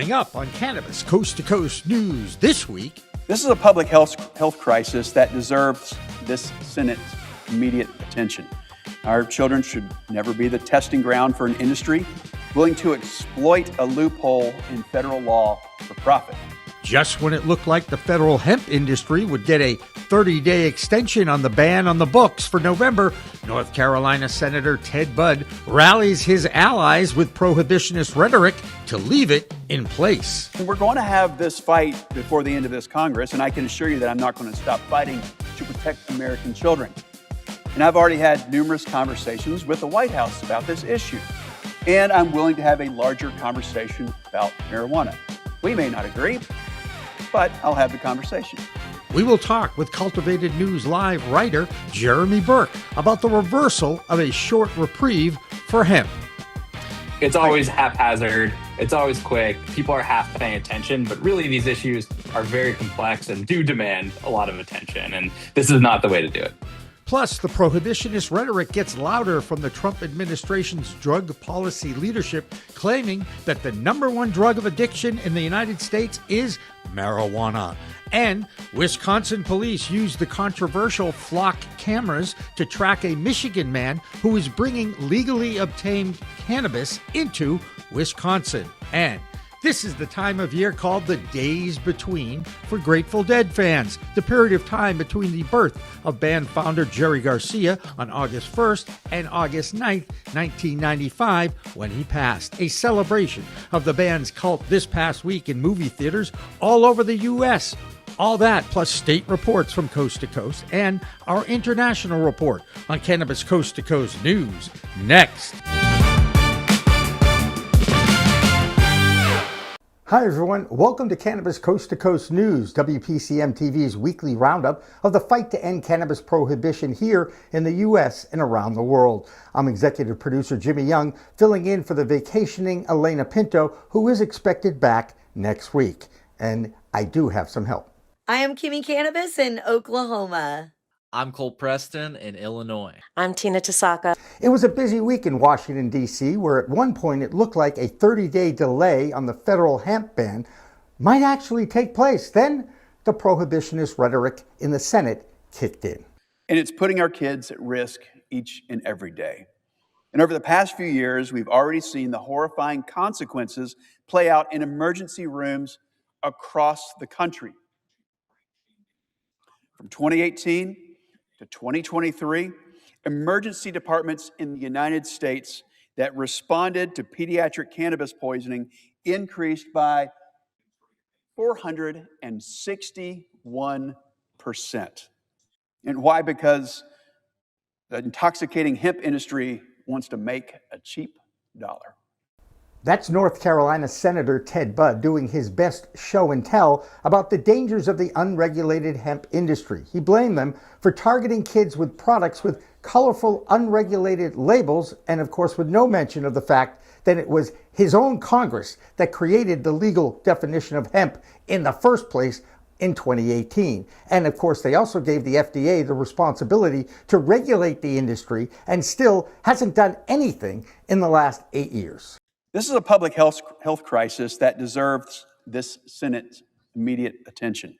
Coming up on Cannabis Coast to Coast News this week. This is a public health crisis that deserves this Senate's immediate attention. Our children should never be the testing ground for an industry willing to exploit a loophole in federal law for profit. Just when it looked like the federal hemp industry would get a 30-day extension on the ban on the books for November, North Carolina Senator Ted Budd rallies his allies with prohibitionist rhetoric to leave it in place. We're going to have this fight before the end of this Congress, and I can assure you that I'm not going to stop fighting to protect American children. And I've already had numerous conversations with the White House about this issue, and I'm willing to have a larger conversation about marijuana. We may not agree, but I'll have the conversation. We will talk with Cultivated News Live writer Jeremy Berke about the reversal of a short reprieve for hemp. It's always haphazard. It's always quick. People are half paying attention, but really these issues are very complex and do demand a lot of attention. And this is not the way to do it. Plus, the prohibitionist rhetoric gets louder from the Trump administration's drug policy leadership, claiming that the number one drug of addiction in the United States is marijuana. And Wisconsin police used the controversial flock cameras to track a Michigan man who was bringing legally obtained cannabis into Wisconsin. And this is the time of year called the Days Between for Grateful Dead fans, the period of time between the birth of band founder Jerry Garcia on August 1st and August 9th, 1995, when he passed. A celebration of the band's cult this past week in movie theaters all over the U.S. All that plus state reports from coast to coast and our international report on Cannabis Coast to Coast News next. Hi everyone, welcome to Cannabis Coast to Coast News, WPCM TV's weekly roundup of the fight to end cannabis prohibition here in the U.S. and around the world. I'm executive producer Jimmy Young, filling in for the vacationing Alaina Pinto, who is expected back next week. And I do have some help. I am Kimmy Cannabis in Oklahoma. I'm Cole Preston in Illinois. I'm Tina Tasaka. It was a busy week in Washington, D.C., where at one point it looked like a 30-day delay on the federal hemp ban might actually take place. Then the prohibitionist rhetoric in the Senate kicked in. And it's putting our kids at risk each and every day. And over the past few years, we've already seen the horrifying consequences play out in emergency rooms across the country. From 2018 to 2023, emergency departments in the United States that responded to pediatric cannabis poisoning increased by 461%. And why? Because the intoxicating hemp industry wants to make a cheap dollar. That's North Carolina Senator Ted Budd doing his best show and tell about the dangers of the unregulated hemp industry. He blamed them for targeting kids with products with colorful, unregulated labels, and of course with no mention of the fact that it was his own Congress that created the legal definition of hemp in the first place in 2018. And of course, they also gave the FDA the responsibility to regulate the industry and still hasn't done anything in the last 8 years. This is a public health crisis that deserves this Senate's immediate attention.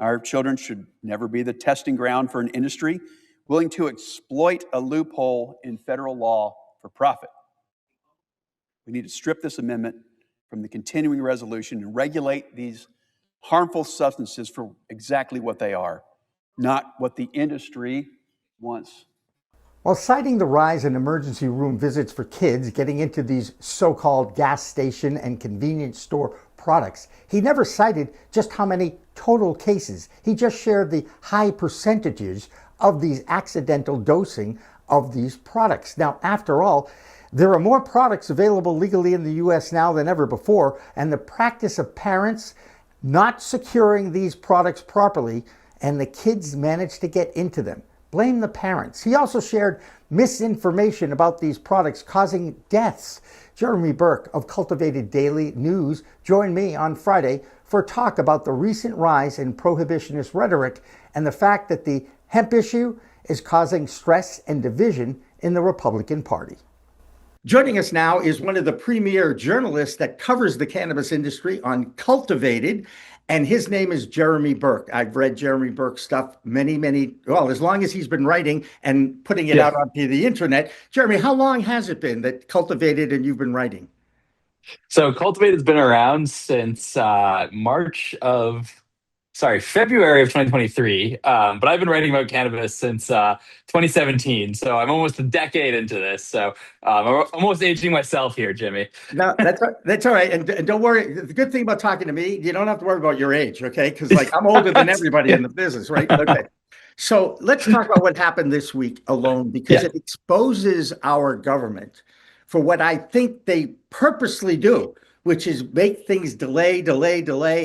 Our children should never be the testing ground for an industry willing to exploit a loophole in federal law for profit. We need to strip this amendment from the continuing resolution and regulate these harmful substances for exactly what they are, not what the industry wants. While citing the rise in emergency room visits for kids getting into these so-called gas station and convenience store products, he never cited just how many total cases. He just shared the high percentages of these accidental dosing of these products. Now, after all, there are more products available legally in the U.S. now than ever before, and the practice of parents not securing these products properly, and the kids manage to get into them. Blame the parents. He also shared misinformation about these products causing deaths. Jeremy Berke of Cultivated Daily News joined me on Friday for talk about the recent rise in prohibitionist rhetoric and the fact that the hemp issue is causing stress and division in the Republican Party. Joining us now is one of the premier journalists that covers the cannabis industry on Cultivated, and his name is Jeremy Berke. I've read Jeremy Berke's stuff well, as long as he's been writing and putting it out onto the internet. Jeremy, how long has it been that Cultivated and you've been writing? So Cultivated's been around since February of 2023. But I've been writing about cannabis since 2017. So I'm almost a decade into this. So I'm almost aging myself here, Jimmy. No, that's all right. And don't worry. The good thing about talking to me, you don't have to worry about your age, okay? Because I'm older than everybody in the business, right? Okay. So let's talk about what happened this week alone, because it exposes our government for what I think they purposely do, which is make things delay,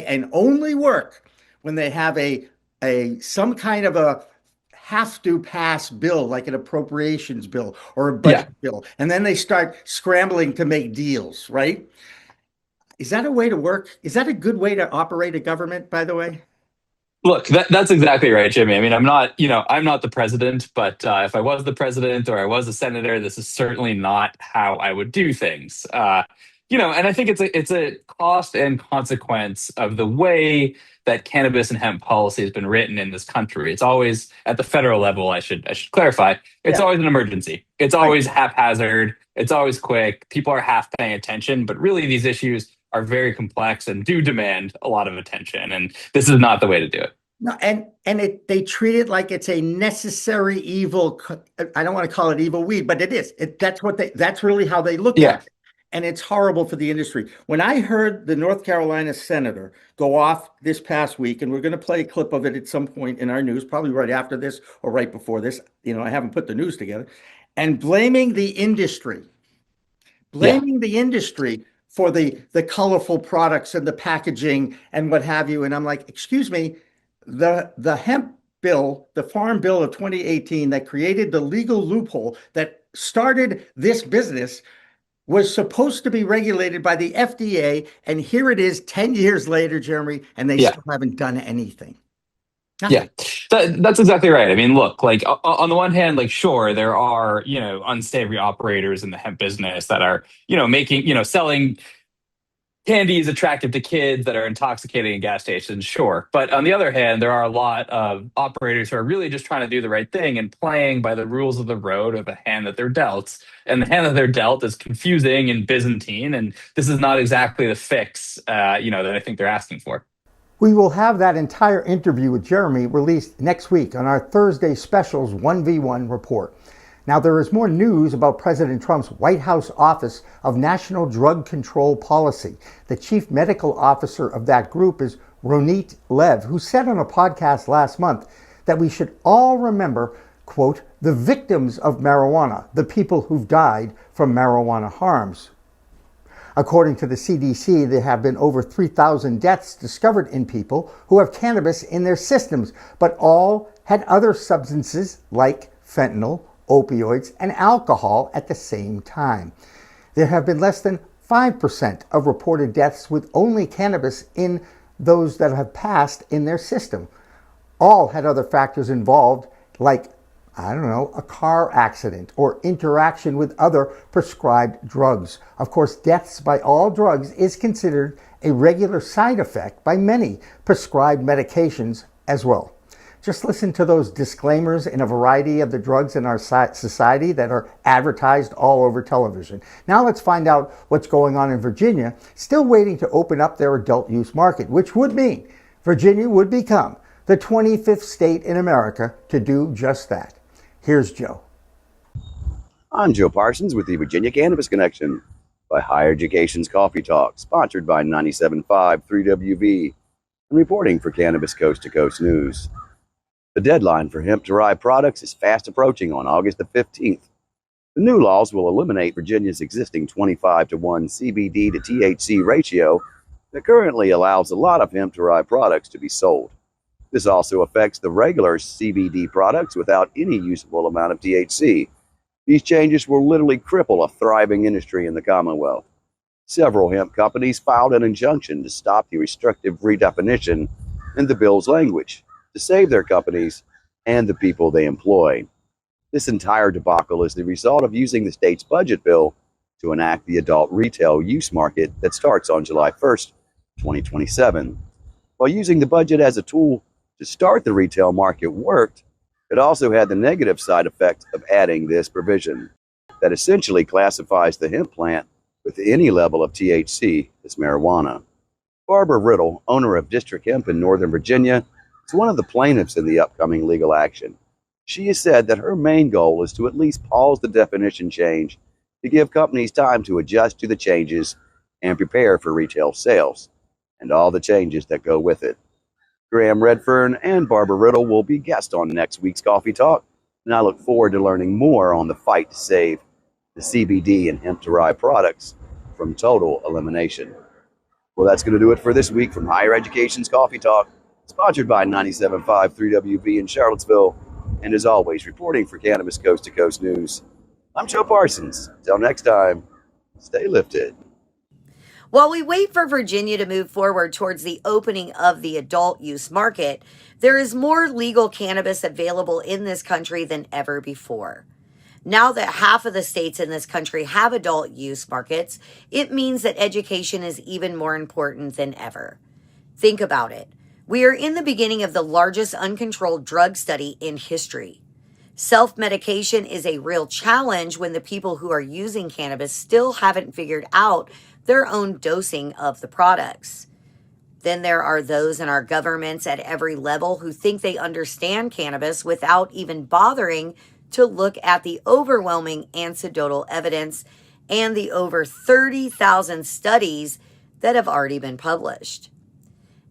and only work when they have some kind of a have to pass bill, like an appropriations bill or a budget bill. And then they start scrambling to make deals, right? Is that a way to work? Is that a good way to operate a government, by the way? Look, that's exactly right, Jimmy. I mean, I'm not the president, but if I was the president or I was a senator, this is certainly not how I would do things. And I think it's a cost and consequence of the way that cannabis and hemp policy has been written in this country. It's always at the federal level. I should clarify. It's always an emergency. It's always haphazard. It's always quick. People are half paying attention, but really these issues are very complex and do demand a lot of attention. And this is not the way to do it. No, they treat it like it's a necessary evil. I don't want to call it evil weed, but it is. That's really how they look at it. And it's horrible for the industry. When I heard the North Carolina senator go off this past week, and we're going to play a clip of it at some point in our news, probably right after this or right before this. I haven't put the news together, and blaming the industry for the colorful products and the packaging and what have you. And I'm like, excuse me, the hemp bill, the farm bill of 2018 that created the legal loophole that started this business was supposed to be regulated by the FDA. And here it is 10 years later, Jeremy, and they still haven't done anything. Nothing. Yeah, that's exactly right. I mean, look, like on the one hand, like, sure, there are, unsavory operators in the hemp business that are, selling candy is attractive to kids that are intoxicating in gas stations, sure. But on the other hand, there are a lot of operators who are really just trying to do the right thing and playing by the rules of the road or the hand that they're dealt. And the hand that they're dealt is confusing and Byzantine. And this is not exactly the fix, that I think they're asking for. We will have that entire interview with Jeremy released next week on our Thursday Specials 1v1 report. Now, there is more news about President Trump's White House Office of National Drug Control Policy. The chief medical officer of that group is Ronit Lev, who said on a podcast last month that we should all remember, quote, the victims of marijuana, the people who've died from marijuana harms. According to the CDC, there have been over 3,000 deaths discovered in people who have cannabis in their systems, but all had other substances like fentanyl, opioids, and alcohol at the same time. There have been less than 5% of reported deaths with only cannabis in those that have passed in their system. All had other factors involved, like, a car accident or interaction with other prescribed drugs. Of course, deaths by all drugs is considered a regular side effect by many prescribed medications as well. Just listen to those disclaimers in a variety of the drugs in our society that are advertised all over television. Now let's find out what's going on in Virginia, still waiting to open up their adult use market, which would mean Virginia would become the 25th state in America to do just that. Here's Joe. I'm Joe Parsons with the Virginia Cannabis Connection by Higher Education's Coffee Talk, sponsored by 97.5 3WV, and reporting for Cannabis Coast to Coast News. The deadline for hemp-derived products is fast approaching on August the 15th. The new laws will eliminate Virginia's existing 25-to-1 CBD to THC ratio that currently allows a lot of hemp-derived products to be sold. This also affects the regular CBD products without any usable amount of THC. These changes will literally cripple a thriving industry in the Commonwealth. Several hemp companies filed an injunction to stop the restrictive redefinition in the bill's language to save their companies and the people they employ. This entire debacle is the result of using the state's budget bill to enact the adult retail use market that starts on July 1st, 2027. While using the budget as a tool to start the retail market worked, it also had the negative side effect of adding this provision that essentially classifies the hemp plant with any level of THC as marijuana. Barbara Riddle, owner of District Hemp in Northern Virginia, is one of the plaintiffs in the upcoming legal action. She has said that her main goal is to at least pause the definition change to give companies time to adjust to the changes and prepare for retail sales and all the changes that go with it. Graham Redfern and Barbara Riddle will be guests on next week's Coffee Talk, and I look forward to learning more on the fight to save the CBD and hemp-derived products from total elimination. Well, that's going to do it for this week from Higher Education's Coffee Talk, sponsored by 97.5 3WV in Charlottesville, and as always, reporting for Cannabis Coast to Coast News. I'm Joe Parsons. Until next time, stay lifted. While we wait for Virginia to move forward towards the opening of the adult use market, there is more legal cannabis available in this country than ever before. Now that half of the states in this country have adult use markets, it means that education is even more important than ever. Think about it. We are in the beginning of the largest uncontrolled drug study in history. Self-medication is a real challenge when the people who are using cannabis still haven't figured out their own dosing of the products. Then there are those in our governments at every level who think they understand cannabis without even bothering to look at the overwhelming anecdotal evidence and the over 30,000 studies that have already been published.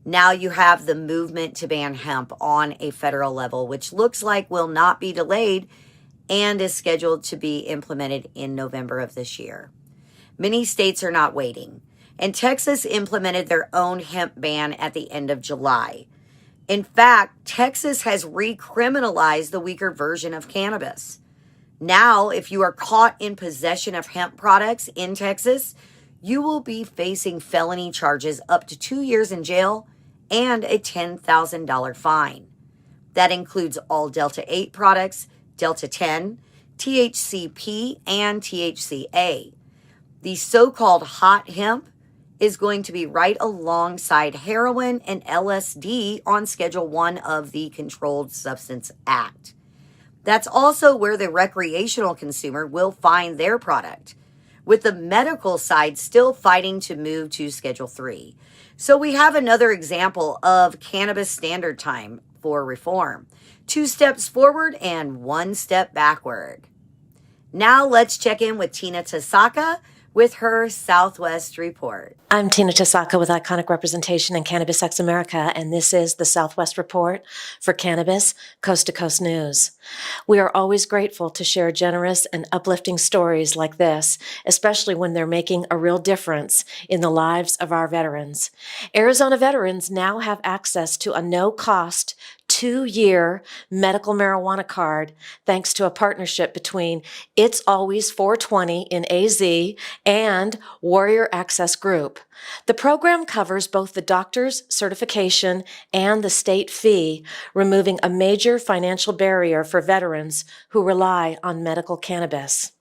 Now you have the movement to ban hemp on a federal level, which looks like will not be delayed and is scheduled to be implemented in November of this year. Many states are not waiting, and Texas implemented their own hemp ban at the end of July. In fact, Texas has recriminalized the weaker version of cannabis. Now, if you are caught in possession of hemp products in Texas, you will be facing felony charges up to 2 years in jail and a $10,000 fine. That includes all Delta 8 products, Delta 10, THCP, and THCA. The so-called hot hemp is going to be right alongside heroin and LSD on Schedule 1 of the Controlled Substance Act. That's also where the recreational consumer will find their product, with the medical side still fighting to move to Schedule 3. So we have another example of cannabis standard time for reform. 2 steps forward and 1 step backward. Now let's check in with Tina Tasaka with her Southwest Report. I'm Tina Tasaka with Iconic Representation in Cannabis X America, and this is the Southwest Report for Cannabis Coast to Coast News. We are always grateful to share generous and uplifting stories like this, especially when they're making a real difference in the lives of our veterans. Arizona veterans now have access to a no-cost 2-year medical marijuana card thanks to a partnership between It's Always 420 in AZ and Warrior Access Group. The program covers both the doctor's certification and the state fee, removing a major financial barrier for veterans who rely on medical cannabis.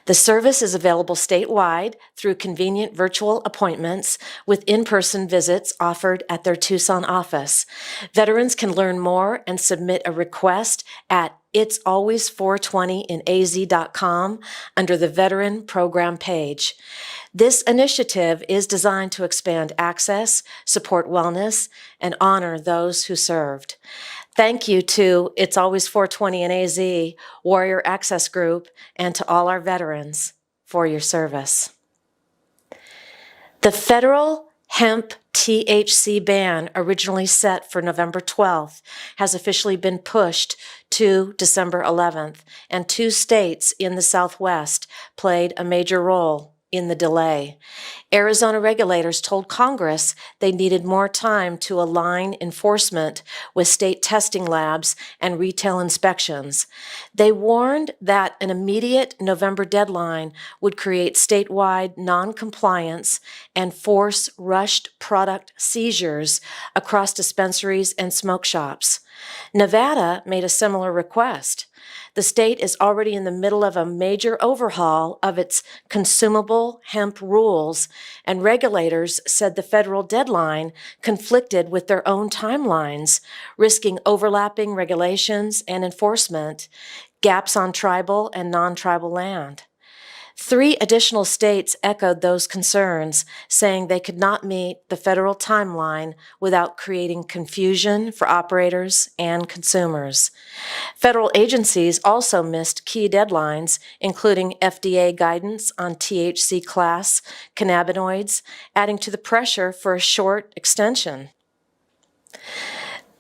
The service is available statewide through convenient virtual appointments with in-person visits offered at their Tucson office. Veterans can learn more and submit a request at itsalways420inaz.com under the Veteran Program page. This initiative is designed to expand access, support wellness, and honor those who served. Thank you to It's Always 420 in AZ, Warrior Access Group, and to all our veterans for your service. The federal hemp THC ban, originally set for November 12th, has officially been pushed to December 11th, and 2 states in the Southwest played a major role in the delay. Arizona regulators told Congress they needed more time to align enforcement with state testing labs and retail inspections. They warned that an immediate November deadline would create statewide non-compliance and force rushed product seizures across dispensaries and smoke shops. Nevada made a similar request. The state is already in the middle of a major overhaul of its consumable hemp rules, and regulators said the federal deadline conflicted with their own timelines, risking overlapping regulations and enforcement, gaps on tribal and non-tribal land. 3 additional states echoed those concerns, saying they could not meet the federal timeline without creating confusion for operators and consumers. Federal agencies also missed key deadlines, including FDA guidance on THC class cannabinoids, adding to the pressure for a short extension.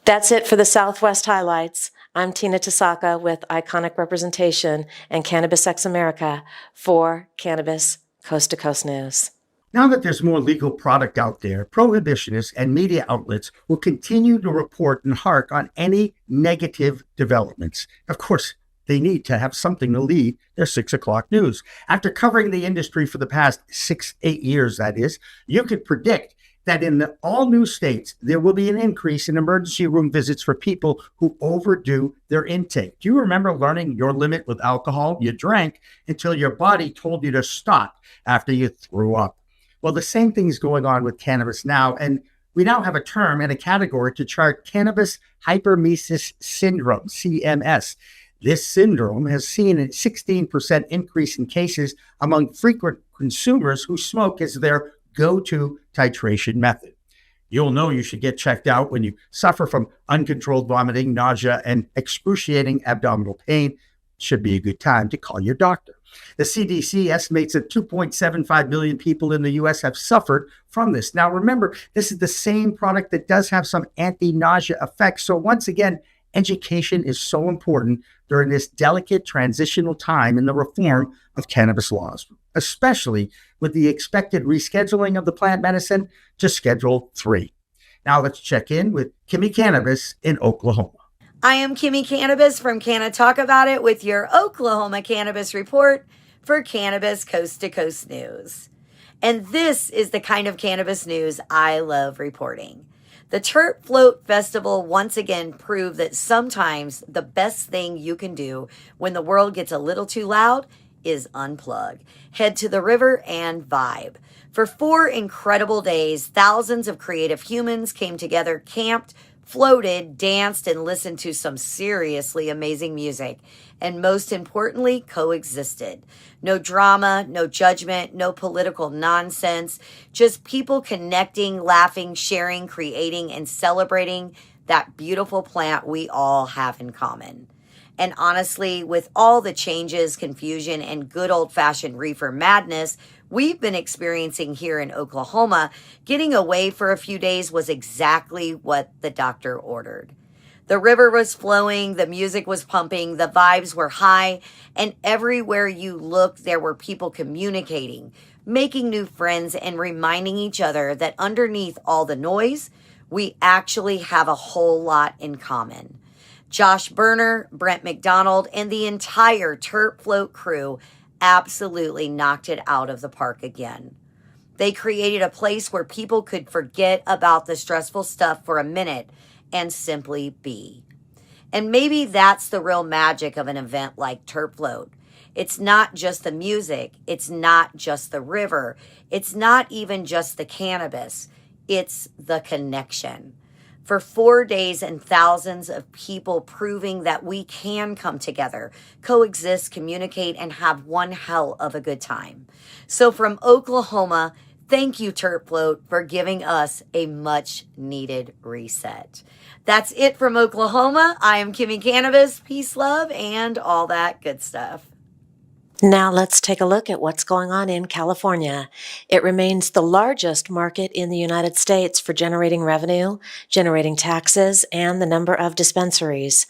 That's it for the Southwest Highlights. I'm Tina Tasaka with Iconic Representation and Cannabis X America for Cannabis Coast to Coast News. Now that there's more legal product out there, prohibitionists and media outlets will continue to report and hark on any negative developments. Of course, they need to have something to lead their 6 o'clock news. After covering the industry for the past 8 years, that is, you could predict that in all new states, there will be an increase in emergency room visits for people who overdo their intake. Do you remember learning your limit with alcohol? You drank until your body told you to stop after you threw up. Well, the same thing is going on with cannabis now, and we now have a term and a category to chart cannabis hyperemesis syndrome, CMS. This syndrome has seen a 16% increase in cases among frequent consumers who smoke as their go-to titration method. You'll know you should get checked out when you suffer from uncontrolled vomiting, nausea, and excruciating abdominal pain. Should be a good time to call your doctor. The CDC estimates that 2.75 million people in the U.S. have suffered from this. Now, remember, this is the same product that does have some anti-nausea effects. So once again, education is so important during this delicate transitional time in the reform of cannabis laws, especially with the expected rescheduling of the plant medicine to Schedule 3. Now let's check in with Kimmy Cannabis in Oklahoma. I am Kimmy Cannabis from Can I Talk About It with your Oklahoma Cannabis Report for Cannabis Coast to Coast News. And this is the kind of cannabis news I love reporting. The Terp Float Festival once again proved that sometimes the best thing you can do when the world gets a little too loud is unplug. Head to the river and vibe. For 4 incredible days, thousands of creative humans came together, camped, floated, danced, and listened to some seriously amazing music. And most importantly, coexisted. No drama, no judgment, no political nonsense. Just people connecting, laughing, sharing, creating, and celebrating that beautiful plant we all have in common. And honestly, with all the changes, confusion, and good old-fashioned reefer madness we've been experiencing here in Oklahoma, getting away for a few days was exactly what the doctor ordered. The river was flowing, the music was pumping, the vibes were high, and everywhere you looked, there were people communicating, making new friends, and reminding each other that underneath all the noise, we actually have a whole lot in common. Josh Berner, Brent McDonald, and the entire Terp Float crew absolutely knocked it out of the park again. They created a place where people could forget about the stressful stuff for a minute and simply be. And maybe that's the real magic of an event like Terp Float. It's not just the music. It's not just the river. It's not even just the cannabis. It's the connection. For 4 days and thousands of people proving that we can come together, coexist, communicate, and have one hell of a good time. So from Oklahoma, thank you, Terp Float, for giving us a much needed reset. That's it from Oklahoma. I am Kimmy Cannabis. Peace, love, and all that good stuff. Now let's take a look at what's going on in California. It remains the largest market in the United States for generating revenue, generating taxes, and the number of dispensaries.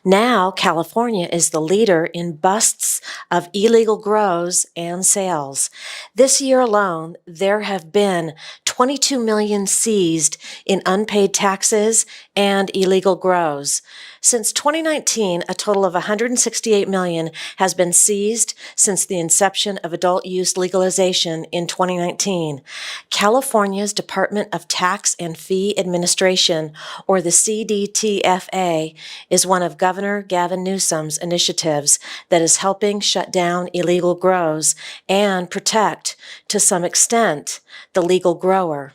Now, California is the leader in busts of illegal grows and sales. This year alone, there have been 22 million seized in unpaid taxes and illegal grows. Since 2019, a total of 168 million has been seized, since the inception of adult use legalization in 2019. California's Department of Tax and Fee Administration, or the CDTFA, is one of Governor Gavin Newsom's initiatives that is helping shut down illegal grows and protect, to some extent, the legal grower.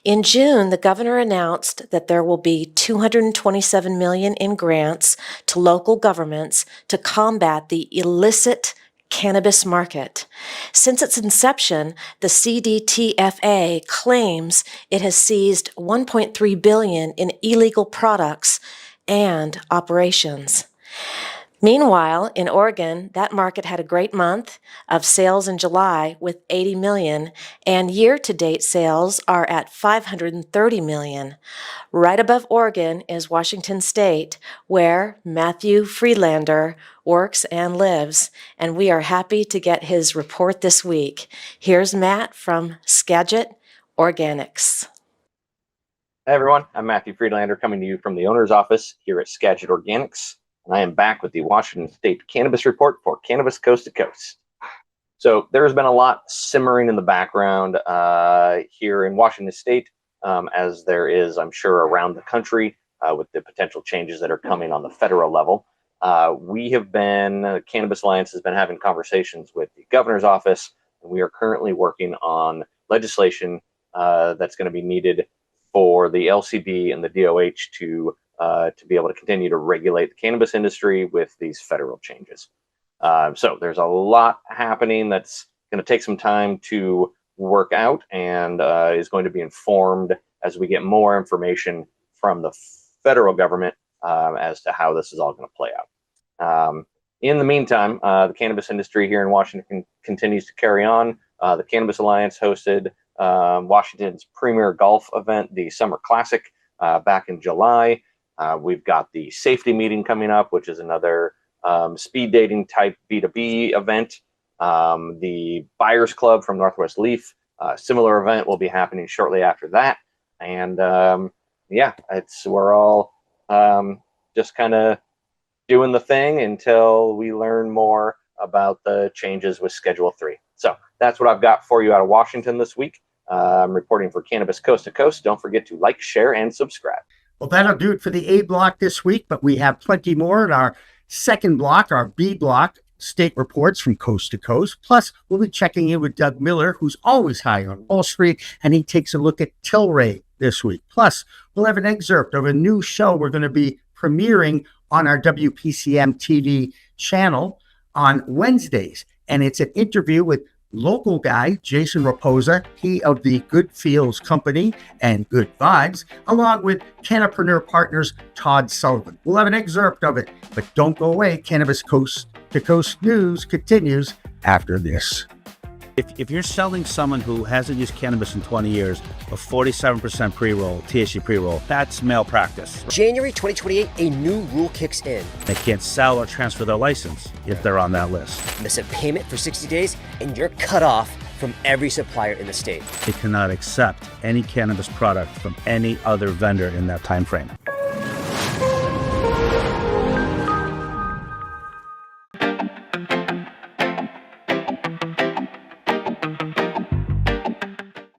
In June, the governor announced that there will be $227 million in grants to local governments to combat the illicit cannabis market. Since its inception, the CDTFA claims it has seized $1.3 billion in illegal products and operations. Meanwhile, in Oregon, that market had a great month of sales in July with $80 million, and year-to-date sales are at $530 million. Right above Oregon is Washington State, where Matthew Friedlander works and lives, and we are happy to get his report this week. Here's Matt from Skagit Organics. Hey everyone, I'm Matthew Friedlander coming to you from the owner's office here at Skagit Organics. And I am back with the Washington State Cannabis Report for Cannabis Coast to Coast. So there has been a lot simmering in the background here in Washington State, as there is, I'm sure, around the country with the potential changes that are coming on the federal level. Cannabis Alliance has been having conversations with the governor's office, and we are currently working on legislation that's going to be needed for the LCB and the DOH to be able to continue to regulate the cannabis industry with these federal changes. So there's a lot happening that's going to take some time to work out and is going to be informed as we get more information from the federal government as to how this is all going to play out. In the meantime, the cannabis industry here in Washington continues to carry on. The Cannabis Alliance hosted Washington's premier golf event, the Summer Classic, back in July. We've got the safety meeting coming up, which is another speed dating type B2B event. The Buyers Club from Northwest Leaf, similar event will be happening shortly after that. And we're all just kind of doing the thing until we learn more about the changes with Schedule 3. So that's what I've got for you out of Washington this week. I'm reporting for Cannabis Coast to Coast. Don't forget to like, share, and subscribe. Well, that'll do it for the A block this week, but we have plenty more in our second block, our B block, state reports from coast to coast. Plus, we'll be checking in with Doug Miller, who's always high on Wall Street, and he takes a look at Tilray this week. Plus, we'll have an excerpt of a new show we're going to be premiering on our WPCM TV channel on Wednesdays, and it's an interview with local guy, Jason Raposa, he of the Good Feels Company and Good Vibes, along with Cannapreneur Partners Todd Sullivan. We'll have an excerpt of it, but don't go away. Cannabis Coast to Coast News continues after this. If you're selling someone who hasn't used cannabis in 20 years, a 47% pre-roll, THC pre-roll, that's malpractice. January 2028, a new rule kicks in. They can't sell or transfer their license if they're on that list. Miss a payment for 60 days and you're cut off from every supplier in the state. They cannot accept any cannabis product from any other vendor in that time frame.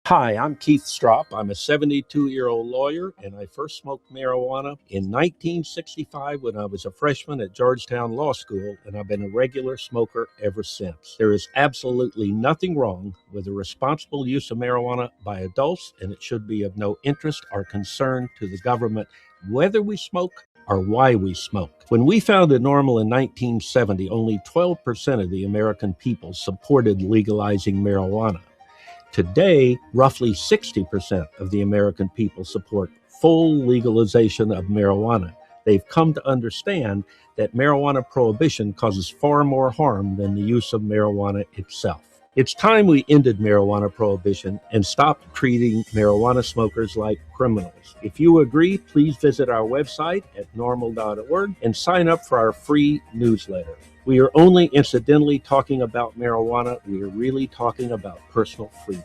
Hi, I'm Keith Stropp. I'm a 72-year-old lawyer, and I first smoked marijuana in 1965 when I was a freshman at Georgetown Law School, and I've been a regular smoker ever since. There is absolutely nothing wrong with the responsible use of marijuana by adults, and it should be of no interest or concern to the government whether we smoke or why we smoke. When we founded NORML in 1970, only 12% of the American people supported legalizing marijuana. Today, roughly 60% of the American people support full legalization of marijuana. They've come to understand that marijuana prohibition causes far more harm than the use of marijuana itself. It's time we ended marijuana prohibition and stopped treating marijuana smokers like criminals. If you agree, please visit our website at norml.org and sign up for our free newsletter. We are only incidentally talking about marijuana. We are really talking about personal freedom.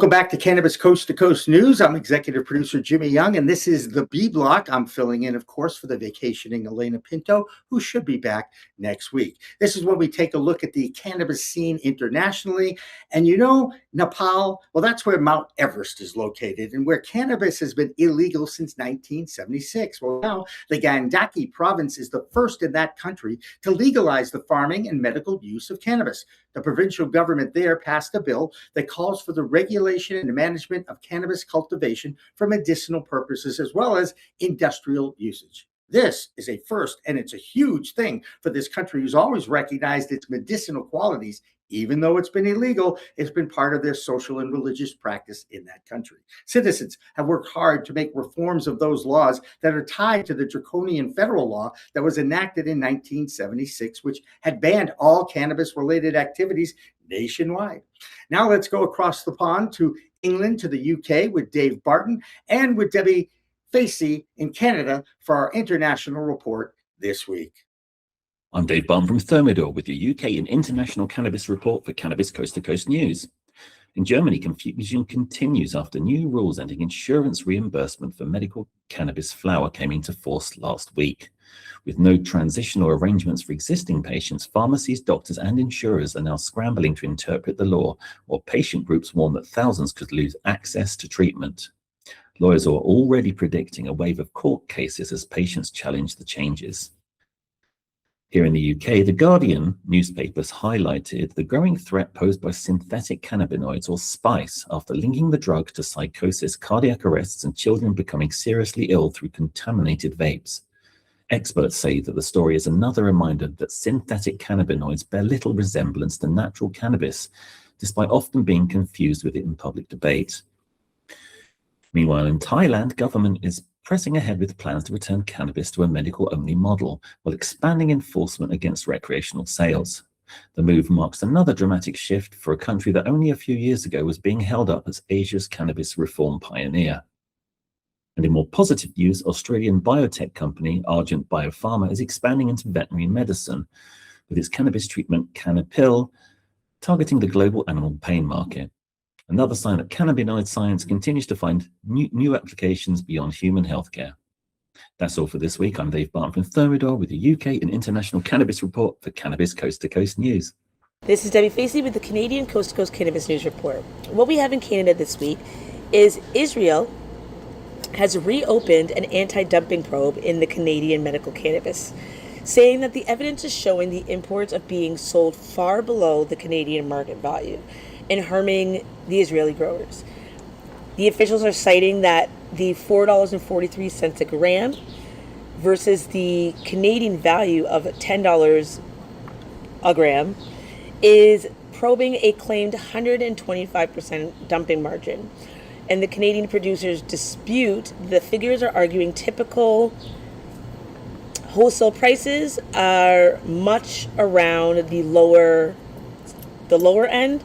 Welcome back to Cannabis Coast to Coast News. I'm executive producer Jimmy Young, and this is the B Block. I'm filling in, of course, for the vacationing Alaina Pinto, who should be back next week. This is when we take a look at the cannabis scene internationally. And you know, Nepal, well, that's where Mount Everest is located and where cannabis has been illegal since 1976. Well, now the Gandaki province is the first in that country to legalize the farming and medical use of cannabis. The provincial government there passed a bill that calls for the regulation and management of cannabis cultivation for medicinal purposes as well as industrial usage. This is a first, and it's a huge thing for this country who's always recognized its medicinal qualities. Even though it's been illegal, it's been part of their social and religious practice in that country. Citizens have worked hard to make reforms of those laws that are tied to the draconian federal law that was enacted in 1976, which had banned all cannabis-related activities nationwide. Now let's go across the pond to England, to the UK, with Dave Barton and with Debbie Facey in Canada for our international report this week. I'm Dave Barton from Thermidor with your UK and international cannabis report for Cannabis Coast to Coast News. In Germany, confusion continues after new rules ending insurance reimbursement for medical cannabis flower came into force last week. With no transitional arrangements for existing patients, pharmacies, doctors, and insurers are now scrambling to interpret the law, while patient groups warn that thousands could lose access to treatment. Lawyers are already predicting a wave of court cases as patients challenge the changes. Here in the UK, The Guardian newspapers highlighted the growing threat posed by synthetic cannabinoids, or spice, after linking the drug to psychosis, cardiac arrests, and children becoming seriously ill through contaminated vapes. Experts say that the story is another reminder that synthetic cannabinoids bear little resemblance to natural cannabis, despite often being confused with it in public debate. Meanwhile, in Thailand, government is pressing ahead with plans to return cannabis to a medical-only model while expanding enforcement against recreational sales. The move marks another dramatic shift for a country that only a few years ago was being held up as Asia's cannabis reform pioneer. And in more positive news, Australian biotech company Argent Biopharma is expanding into veterinary medicine with its cannabis treatment Canapil, targeting the global animal pain market. Another sign that cannabinoid science continues to find new applications beyond human healthcare. That's all for this week. I'm Dave Barton from Thermidor with the UK and International Cannabis Report for Cannabis Coast to Coast News. This is Debbie Facey with the Canadian Coast to Coast Cannabis News Report. What we have in Canada this week is Israel has reopened an anti-dumping probe in the Canadian medical cannabis, saying that the evidence is showing the imports of being sold far below the Canadian market value and harming the Israeli growers. The officials are citing that the $4.43 a gram versus the Canadian value of $10 a gram is probing a claimed 125% dumping margin. And the Canadian producers dispute the figures, are arguing typical wholesale prices are much around the lower end.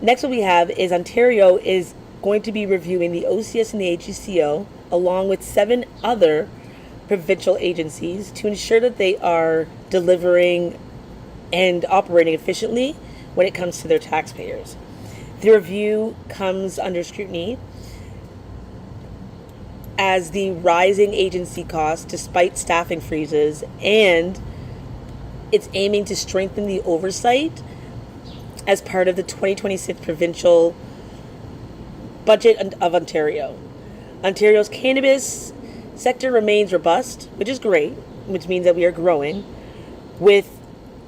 Next, what we have is Ontario is going to be reviewing the OCS and the HECO along with 7 other provincial agencies to ensure that they are delivering and operating efficiently when it comes to their taxpayers. The review comes under scrutiny as the rising agency costs despite staffing freezes, and it's aiming to strengthen the oversight as part of the 2026 provincial budget of Ontario. Ontario's cannabis sector remains robust, which is great, which means that we are growing, with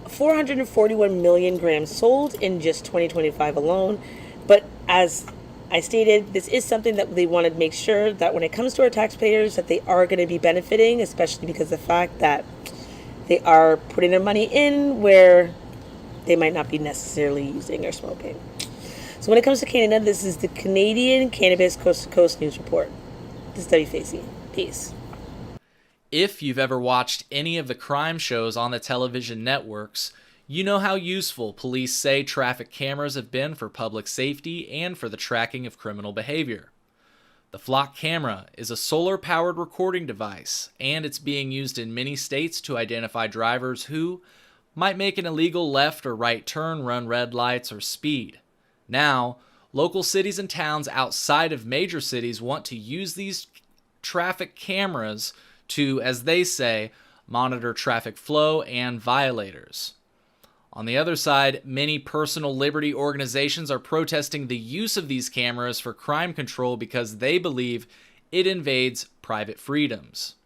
441 million grams sold in just 2025 alone. But as I stated, this is something that they want to make sure that when it comes to our taxpayers, that they are going to be benefiting, especially because of the fact that they are putting their money in where they might not be necessarily using or smoking. So when it comes to Canada, this is the Canadian Cannabis Coast to Coast News Report. This is Debbie Facey. Peace. If you've ever watched any of the crime shows on the television networks, you know how useful police say traffic cameras have been for public safety and for the tracking of criminal behavior. The Flock camera is a solar-powered recording device, and it's being used in many states to identify drivers who might make an illegal left or right turn, run red lights, or speed. Now, Local cities and towns outside of major cities want to use these traffic cameras to, as they say, monitor traffic flow and violators. On the other side, many personal liberty organizations are protesting the use of these cameras for crime control because they believe it invades private freedoms.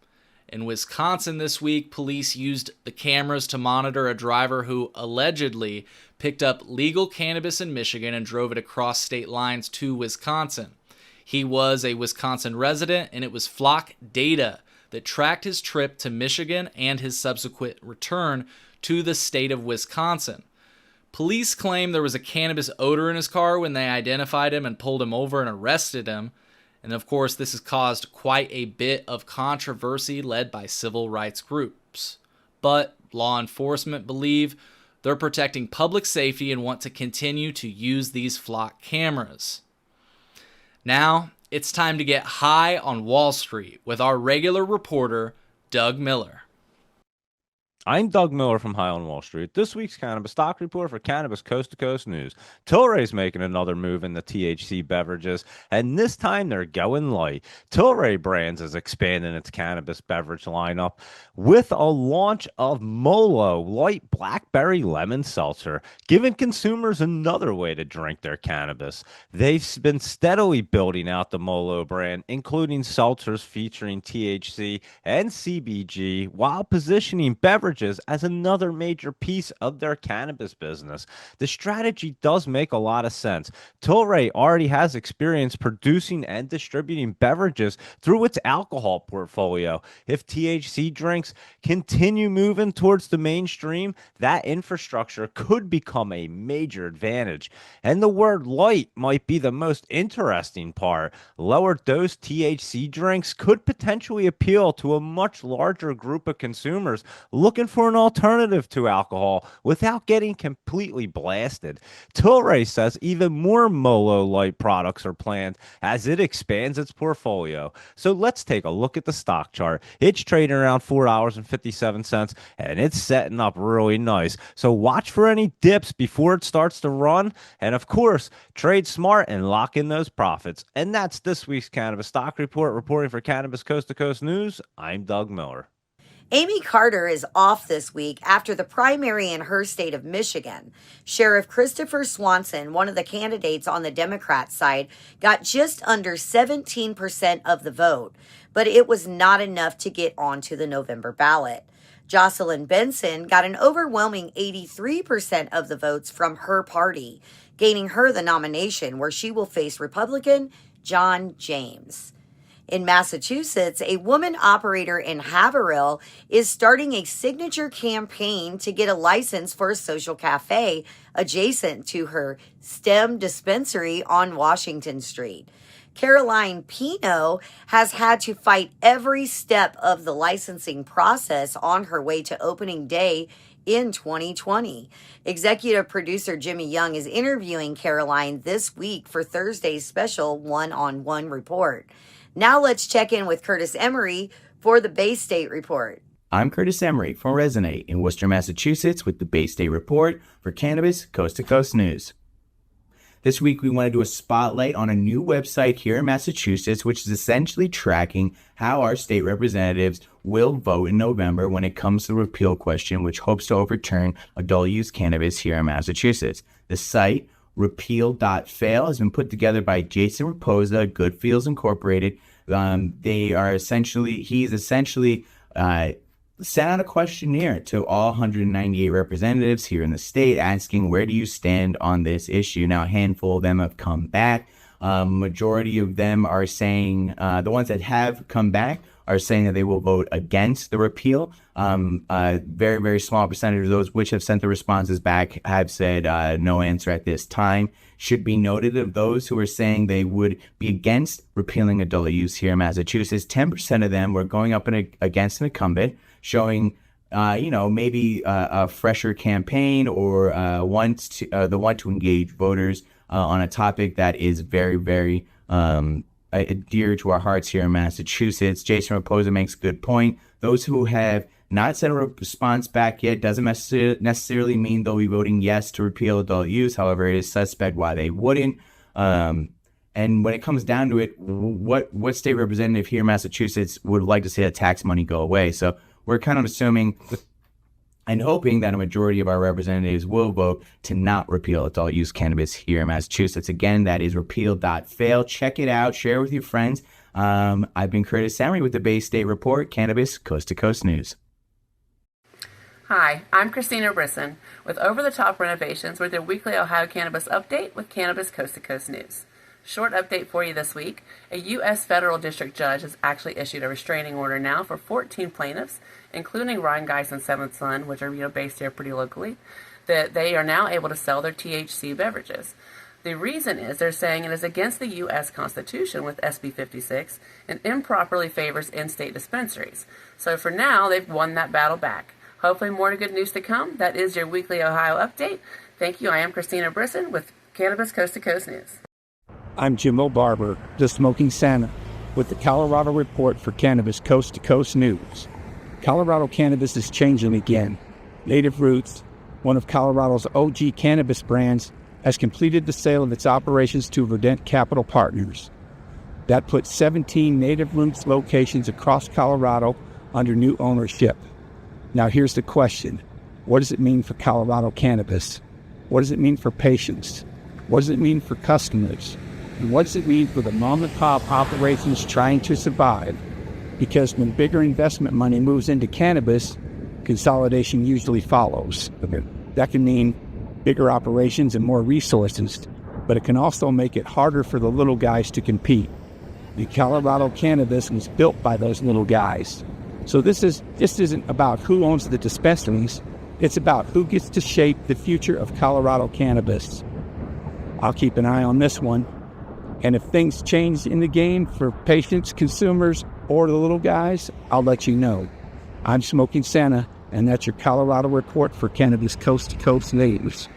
In Wisconsin this week, police used the cameras to monitor a driver who allegedly picked up legal cannabis in Michigan and drove it across state lines to Wisconsin. He was a Wisconsin resident, and it was flock data that tracked his trip to Michigan and his subsequent return to the state of Wisconsin. Police claim there was a cannabis odor in his car when they identified him and pulled him over and arrested him. And of course, this has caused quite a bit of controversy led by civil rights groups. But law enforcement believe they're protecting public safety and want to continue to use these flock cameras. Now, it's time to get high on Wall Street with our regular reporter, Doug Miller. I'm Doug Miller from High on Wall Street. This week's cannabis stock report for Cannabis Coast to Coast News. Tilray's making another move in the THC beverages, and this time they're going light. Tilray Brands is expanding its cannabis beverage lineup with a launch of Molo Light Blackberry Lemon Seltzer, giving consumers another way to drink their cannabis. They've been steadily building out the Molo brand, including seltzers featuring THC and CBG, while positioning beverages as another major piece of their cannabis business. The strategy does make a lot of sense. Tilray already has experience producing and distributing beverages through its alcohol portfolio. If THC drinks continue moving towards the mainstream, that infrastructure could become a major advantage. And the word light might be the most interesting part. Lower dose THC drinks could potentially appeal to a much larger group of consumers looking for an alternative to alcohol without getting completely blasted. Tilray says even more Molo Light products are planned as it expands its portfolio. So let's take a look at the stock chart. It's trading around $4.57 and it's setting up really nice. So watch for any dips before it starts to run. And of course, trade smart and lock in those profits. And that's this week's Cannabis Stock Report. Reporting for Cannabis Coast to Coast News, I'm Doug Miller. Amy Carter is off this week after the primary in her state of Michigan. Sheriff Christopher Swanson, one of the candidates on the Democrat side, got just under 17% of the vote, but it was not enough to get onto the November ballot. Jocelyn Benson got an overwhelming 83% of the votes from her party, gaining her the nomination where she will face Republican John James. In Massachusetts, a woman operator in Haverhill is starting a signature campaign to get a license for a social cafe adjacent to her STEM dispensary on Washington Street. Alaina Pinto has had to fight every step of the licensing process on her way to opening day in 2020. Executive producer Jimmy Young is interviewing Alaina this week for Thursday's special one-on-one report. Now let's check in with Curtis Emery for the Bay State Report. I'm Curtis Emery from Resonate in Worcester, Massachusetts with the Bay State Report for Cannabis Coast to Coast News. This week we want to do a spotlight on a new website here in Massachusetts, which is essentially tracking how our state representatives will vote in November when it comes to the repeal question, which hopes to overturn adult use cannabis here in Massachusetts. The site, repeal.fail, has been put together by Jason Raposa, Goodfields Incorporated. He's essentially sent out a questionnaire to all 198 representatives here in the state asking, where do you stand on this issue? Now, a handful of them have come back. Majority of them are saying, the ones that have come back are saying that they will vote against the repeal. Very, very small percentage of those which have sent the responses back have said no answer at this time. Should be noted, of those who are saying they would be against repealing adult use here in Massachusetts, 10% of them were going up against an incumbent, showing maybe a fresher campaign or the one to engage voters on a topic that is very, very dear to our hearts here in Massachusetts. Jason Raposa makes a good point. Those who have not sent a response back yet doesn't necessarily mean they'll be voting yes to repeal adult use. However, it is suspect why they wouldn't. And when it comes down to it, what state representative here in Massachusetts would like to see that tax money go away? So we're kind of assuming and hoping that a majority of our representatives will vote to not repeal adult use cannabis here in Massachusetts. Again, that is repeal.fail. Check it out. Share with your friends. I've been Curtis Emery with the Bay State Report, Cannabis Coast to Coast News. Hi, I'm Christina Brisson with Over the Top Renovations with your weekly Ohio Cannabis Update with Cannabis Coast to Coast News. Short update for you this week. A U.S. federal district judge has actually issued a restraining order now for 14 plaintiffs, including Ryan Geis and Seventh Son, which are based here pretty locally, that they are now able to sell their THC beverages. The reason is they're saying it is against the U.S. Constitution with SB 56 and improperly favors in-state dispensaries. So for now, they've won that battle back. Hopefully more good news to come. That is your weekly Ohio update. Thank you. I am Christina Brisson with Cannabis Coast to Coast News. I'm Jim O'Barber, the Smoking Santa, with the Colorado Report for Cannabis Coast to Coast News. Colorado cannabis is changing again. Native Roots, one of Colorado's OG cannabis brands, has completed the sale of its operations to Verdant Capital Partners. That puts 17 Native Roots locations across Colorado under new ownership. Now here's the question. What does it mean for Colorado cannabis? What does it mean for patients? What does it mean for customers? And what does it mean for the mom-and-pop operations trying to survive? Because when bigger investment money moves into cannabis, consolidation usually follows. That can mean bigger operations and more resources, but it can also make it harder for the little guys to compete. The Colorado cannabis was built by those little guys. So this isn't about who owns the dispensaries, it's about who gets to shape the future of Colorado cannabis. I'll keep an eye on this one. And if things change in the game for patients, consumers, or the little guys, I'll let you know. I'm Smoking Santa, and that's your Colorado Report for Cannabis Coast to Coast News.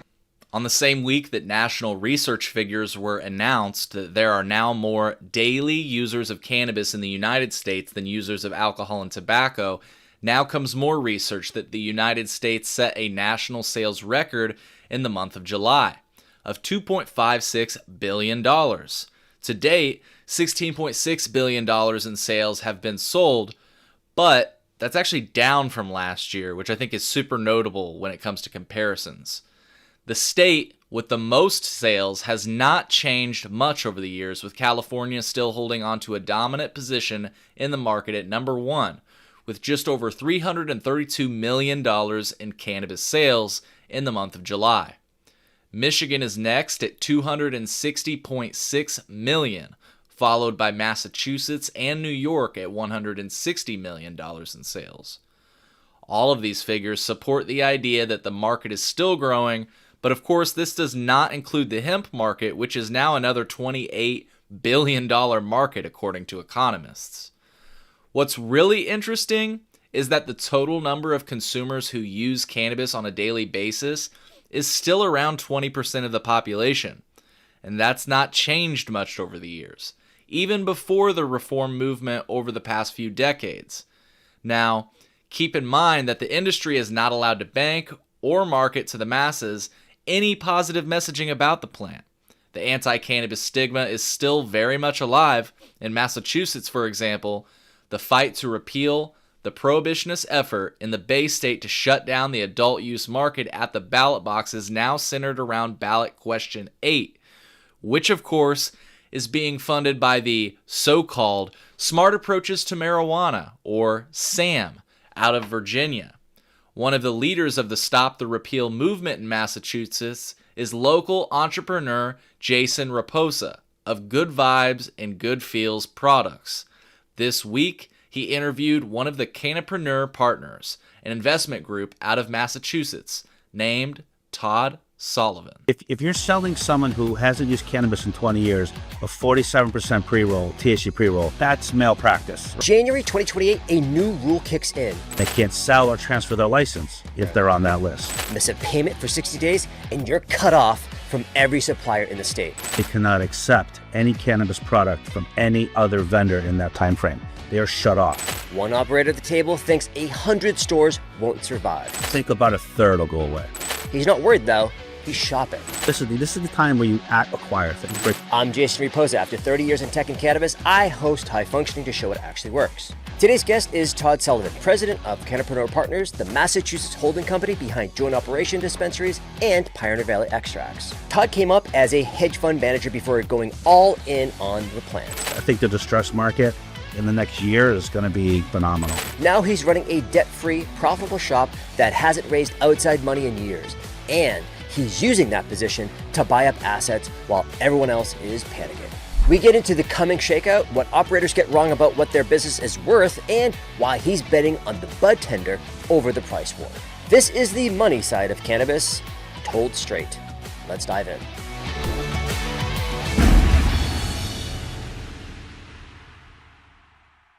On the same week that national research figures were announced that there are now more daily users of cannabis in the United States than users of alcohol and tobacco, now comes more research that the United States set a national sales record in the month of July of $2.56 billion. To date, $16.6 billion in sales have been sold, but that's actually down from last year, which I think is super notable when it comes to comparisons. The state with the most sales has not changed much over the years, with California still holding on to a dominant position in the market at number one, with just over $332 million in cannabis sales in the month of July. Michigan is next at $260.6 million, followed by Massachusetts and New York at $160 million in sales. All of these figures support the idea that the market is still growing, but of course this does not include the hemp market, which is now another $28 billion market according to economists. What's really interesting is that the total number of consumers who use cannabis on a daily basis is still around 20% of the population, and that's not changed much over the years, even before the reform movement over the past few decades. Now, keep in mind that the industry is not allowed to bank or market to the masses any positive messaging about the plant. The anti-cannabis stigma is still very much alive. In Massachusetts, for example, the fight to repeal the prohibitionist effort in the Bay State to shut down the adult use market at the ballot box is now centered around ballot question 8, which of course is being funded by the so-called Smart Approaches to Marijuana, or SAM, out of Virginia. One of the leaders of the Stop the Repeal movement in Massachusetts is local entrepreneur Jason Raposa of Good Vibes and Good Feels Products. This week, he interviewed one of the Cannapreneur Partners, an investment group out of Massachusetts, named Todd Sullivan. If you're selling someone who hasn't used cannabis in 20 years, a 47% pre-roll, THC pre-roll, that's malpractice. January 2028, a new rule kicks in. They can't sell or transfer their license if they're on that list. Miss a payment for 60 days, and you're cut off from every supplier in the state. They cannot accept any cannabis product from any other vendor in that time frame. They are shut off. One operator at the table thinks 100 stores won't survive. Think about a third will go away. He's not worried, though. He's shopping. This is the time where you acquire things. I'm Jason Reposa. After 30 years in tech and cannabis, I host High Functioning to show it actually works. Today's guest is Todd Sullivan, president of Cannapreneur Partners, the Massachusetts holding company behind joint operation dispensaries and Pioneer Valley Extracts. Todd came up as a hedge fund manager before going all in on the plant. I think the distressed market in the next year is going to be phenomenal. Now he's running a debt-free, profitable shop that hasn't raised outside money in years. And he's using that position to buy up assets while everyone else is panicking. We get into the coming shakeout, what operators get wrong about what their business is worth, and why he's betting on the bud tender over the price war. This is the money side of cannabis, told straight. Let's dive in.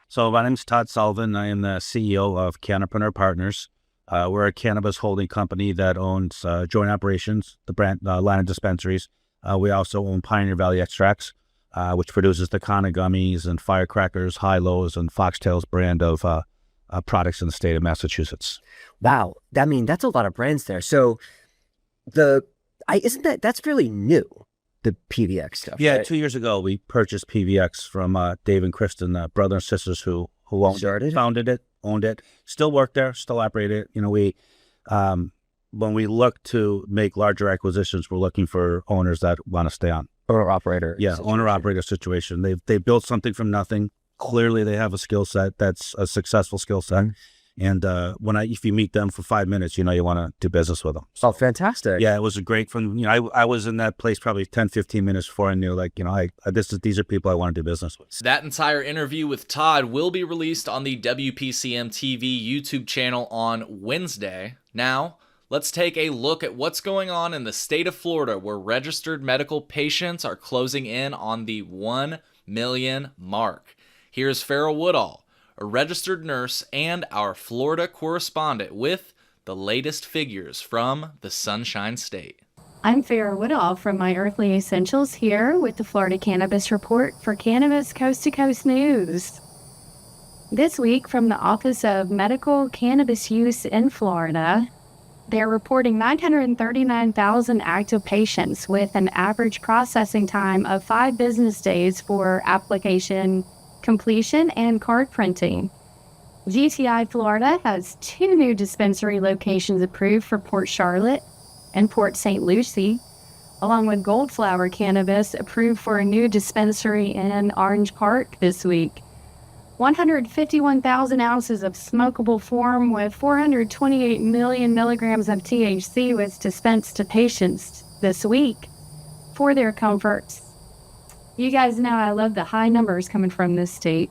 So my name's Todd Sullivan. I am the CEO of Cannapreneur Partners. We're a cannabis holding company that owns joint operations, the brand line of dispensaries. We also own Pioneer Valley Extracts, which produces the Kana gummies and firecrackers, high-lows, and foxtails brand of products in the state of Massachusetts. Wow, that's a lot of brands there. So that's fairly new, the PVX stuff. Yeah, right? 2 years ago we purchased PVX from Dave and Kristen, brother and sisters who founded it, owned it, still work there, still operate it. You know, we when we look to make larger acquisitions, we're looking for owners that want to stay on. Owner-operator. Yeah, owner-operator situation. They built something from nothing. Clearly, they have a skill set that's a successful skill set. And if you meet them for 5 minutes, you know you want to do business with them. Oh, fantastic. Yeah, it was a great fun. I was in that place probably 10, 15 minutes before I knew, these are people I want to do business with. That entire interview with Todd will be released on the WPCM TV YouTube channel on Wednesday. Now, let's take a look at what's going on in the state of Florida, where registered medical patients are closing in on the 1 million mark. Here's Farrell Woodall, a registered nurse and our Florida correspondent, with the latest figures from the Sunshine State. I'm Farrah Woodall from My Earthly Essentials here with the Florida Cannabis Report for Cannabis Coast to Coast News. This week from the Office of Medical Cannabis Use in Florida, they're reporting 939,000 active patients with an average processing time of 5 business days for application completion and card printing. GTI Florida has 2 new dispensary locations approved for Port Charlotte and Port St. Lucie, along with Goldflower Cannabis approved for a new dispensary in Orange Park this week. 151,000 ounces of smokable form with 428 million milligrams of THC was dispensed to patients this week for their comfort. You guys know I love the high numbers coming from this state.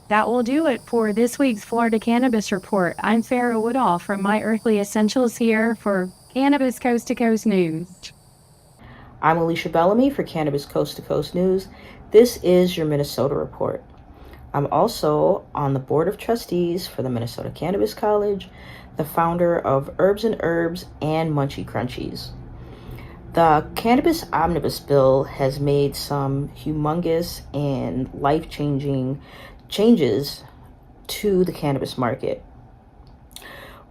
That will do it for this week's Florida Cannabis Report. I'm Farrah Woodall from My Earthly Essentials here for Cannabis Coast to Coast News. I'm Alicia Bellamy for Cannabis Coast to Coast News. This is your Minnesota Report. I'm also on the Board of Trustees for the Minnesota Cannabis College, the founder of Herbs and Herbs and Munchie Crunchies. The Cannabis Omnibus Bill has made some humongous and life-changing changes to the cannabis market.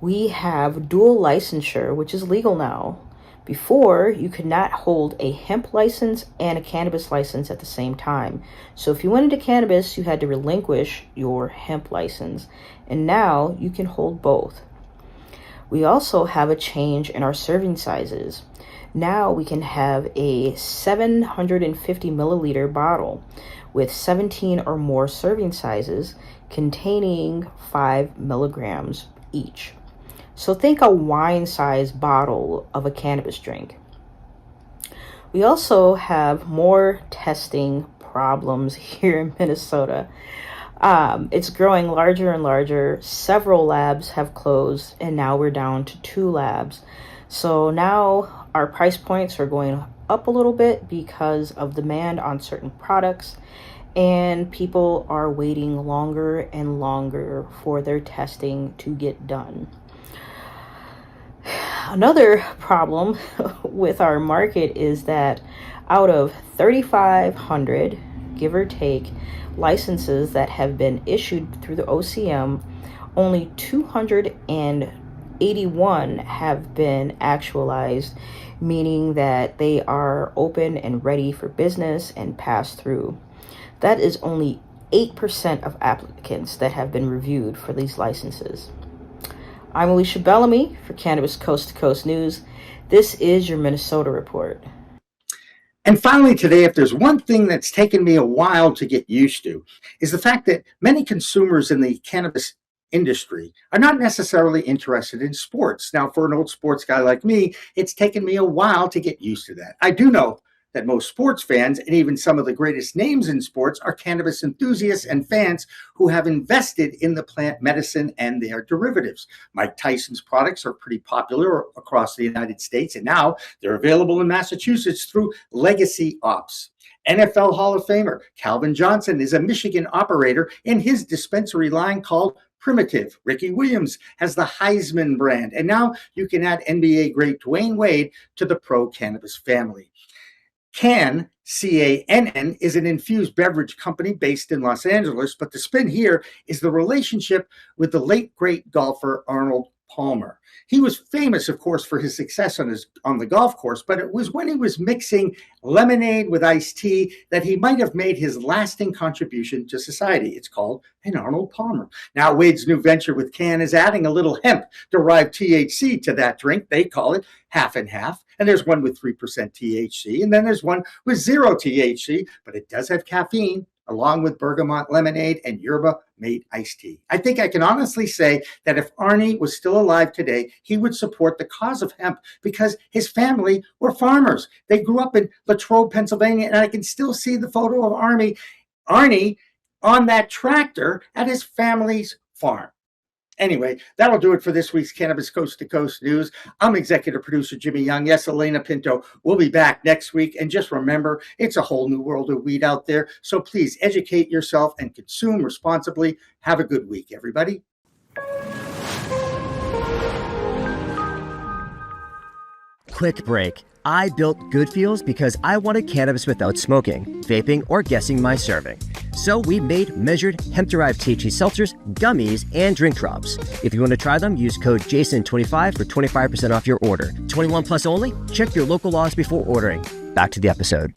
We have dual licensure, which is legal now. Before, you could not hold a hemp license and a cannabis license at the same time. So if you went into cannabis, you had to relinquish your hemp license. And now you can hold both. We also have a change in our serving sizes. Now we can have a 750 milliliter bottle with 17 or more serving sizes containing 5 milligrams each. So think a wine-sized bottle of a cannabis drink. We also have more testing problems here in Minnesota. It's growing larger and larger. Several labs have closed, and now we're down to 2 labs. So now our price points are going up a little bit because of demand on certain products, and people are waiting longer and longer for their testing to get done. Another problem with our market is that out of 3,500, give or take, licenses that have been issued through the OCM, only 200 and 81 have been actualized, meaning that they are open and ready for business and pass through. That is only 8% of applicants that have been reviewed for these licenses. I'm Alicia Bellamy for Cannabis Coast to Coast News. This is your Minnesota Report. And finally today, if there's one thing that's taken me a while to get used to, is the fact that many consumers in the cannabis industry are not necessarily interested in sports. Now, for an old sports guy like me, it's taken me a while to get used to that. I do know that most sports fans, and even some of the greatest names in sports, are cannabis enthusiasts and fans who have invested in the plant medicine and their derivatives. Mike Tyson's products are pretty popular across the United States, and now they're available in Massachusetts through Legacy Ops. NFL Hall of Famer Calvin Johnson is a Michigan operator in his dispensary line called Primitive. Ricky Williams has the Heisman brand, and now you can add NBA great Dwayne Wade to the pro cannabis family. Cann, C-A-N-N, is an infused beverage company based in Los Angeles, but the spin here is the relationship with the late great golfer Arnold Palmer. He was famous, of course, for his success on the golf course, but it was when he was mixing lemonade with iced tea that he might have made his lasting contribution to society. It's called an Arnold Palmer. Now, Wade's new venture with Cann is adding a little hemp-derived THC to that drink. They call it half and half. And there's one with 3% THC, and then there's one with 0 THC, but it does have caffeine, along with bergamot lemonade and yerba-made iced tea. I think I can honestly say that if Arnie was still alive today, he would support the cause of hemp because his family were farmers. They grew up in Latrobe, Pennsylvania, and I can still see the photo of Arnie on that tractor at his family's farm. Anyway, that'll do it for this week's Cannabis Coast to Coast News. I'm executive producer Jimmy Young. Yes, Alaina Pinto will be back next week. And just remember, it's a whole new world of weed out there. So please educate yourself and consume responsibly. Have a good week, everybody. Quick break. I built Good Feels because I wanted cannabis without smoking, vaping, or guessing my serving. So we made measured hemp-derived THC seltzers, gummies, and drink drops. If you want to try them, use code JASON25 for 25% off your order. 21 plus only? Check your local laws before ordering. Back to the episode.